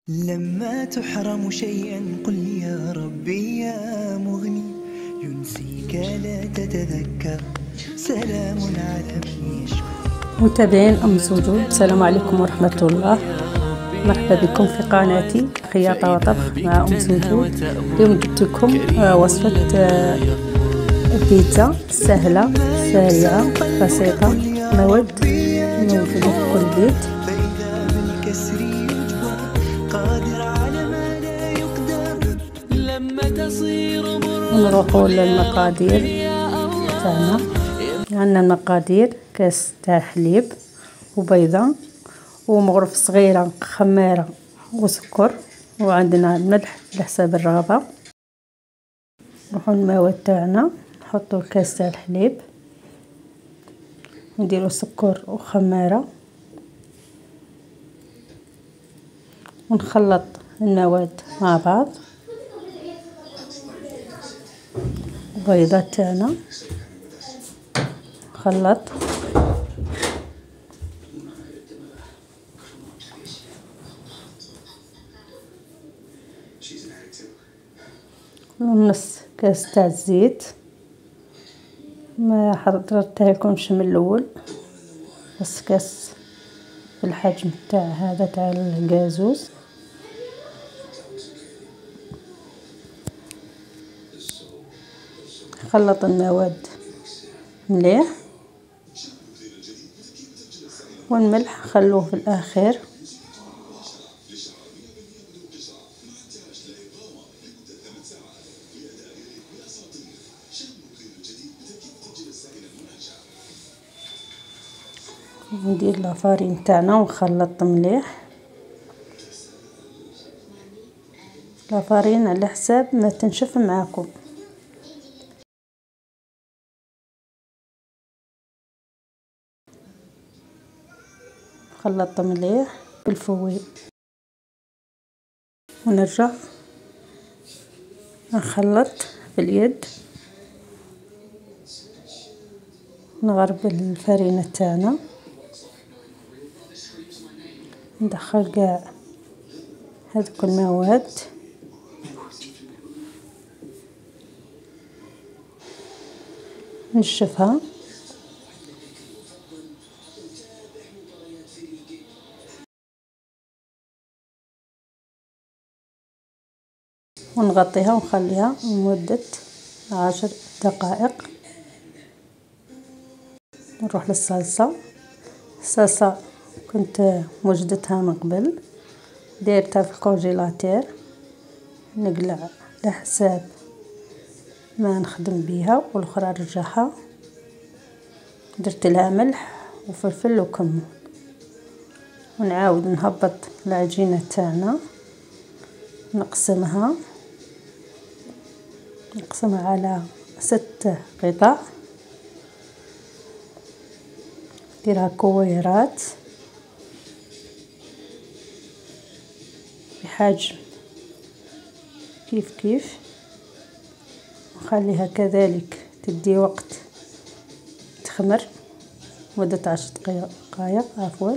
لما تحرم شيئا قل يا ربي يا مغني، ينسيك لا تتذكر، سلام على من يشكو. متابعين أم سجود، السلام عليكم ورحمة الله. مرحبا بكم في قناتي خياطة وطبخ مع أم سجود. اليوم جبت لكم وصفة بيتزا سهلة سريعة بسيطة، مواد موجودة في كل بيت. نروحوا للمقادير تاعنا. عندنا المقادير: كاس تاع حليب وبيضة ومغرف صغيرة خمارة وسكر، وعندنا الملح على حساب الرغبة. نروحوا المواد تاعنا، نحطوا الكاس تاع الحليب، نديروا سكر وخمارة، ونخلط المواد مع بعض. البيضات تاعنا نخلط، ونص كاس تاع الزيت، ما حضرتها لكمش من الاول، بس كاس بالحجم تاع هذا تاع القازوز. خلط المواد مليح، والملح خلوه في الاخير. ندير لافارين تاعنا ونخلط مليح. لافارين على حساب ما تنشف معاكم. خلطت مليح بالفوي، ونرجع نخلط باليد، نغرب الفرينة تاعنا، ندخل كاع هذوك المواد، نشفها، ونغطيها ونخليها لمدة 10 دقائق. نروح للصلصة. الصلصة كنت وجدتها من قبل، ديرتها في الكونجيلاتير، نقلع على حساب ما نخدم بيها، والاخرى نرجعها. درت لها ملح وفلفل وكمون، ونعاود نهبط العجينة تاعنا، نقسمها على 6 قطع، نديرها كويرات بحجم كيف، نخليها كذلك تدي وقت تخمر مدة 10 دقائق عفوا.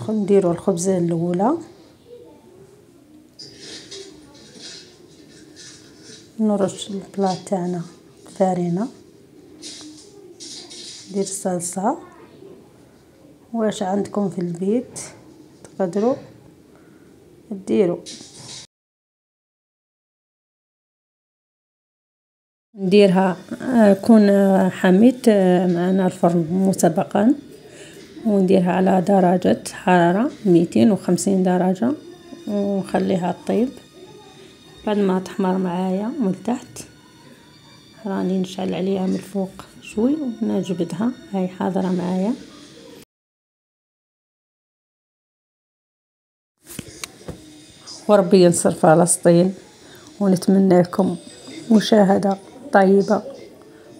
نديرو الخبزة الأولى، نرش البلاط تاعنا فرينة، ندير الصلصة. واش عندكم في البيت تقدروا ديروا. نديرها كون حميت معنا الفرن مسبقا، ونديرها على درجة حرارة 250 درجة، ونخليها تطيب. بعد ما تحمر معايا من تحت، راني نشعل عليها من الفوق شوي ونجبدها، هاي حاضرة معايا. وربي ينصر فلسطين، ونتمنى لكم مشاهدة طيبة،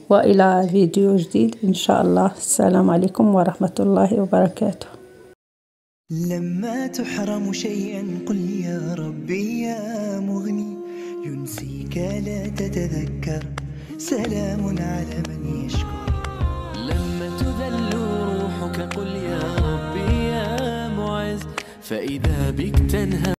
وإلى فيديو جديد إن شاء الله. السلام عليكم ورحمة الله وبركاته. لما تحرم شيئا قل يا ربي يا مغني، ينسيك لا تتذكر، سلام على من يشكو. لما تذل روحك قل يا رب ربي يا معز، فإذا بك تنهى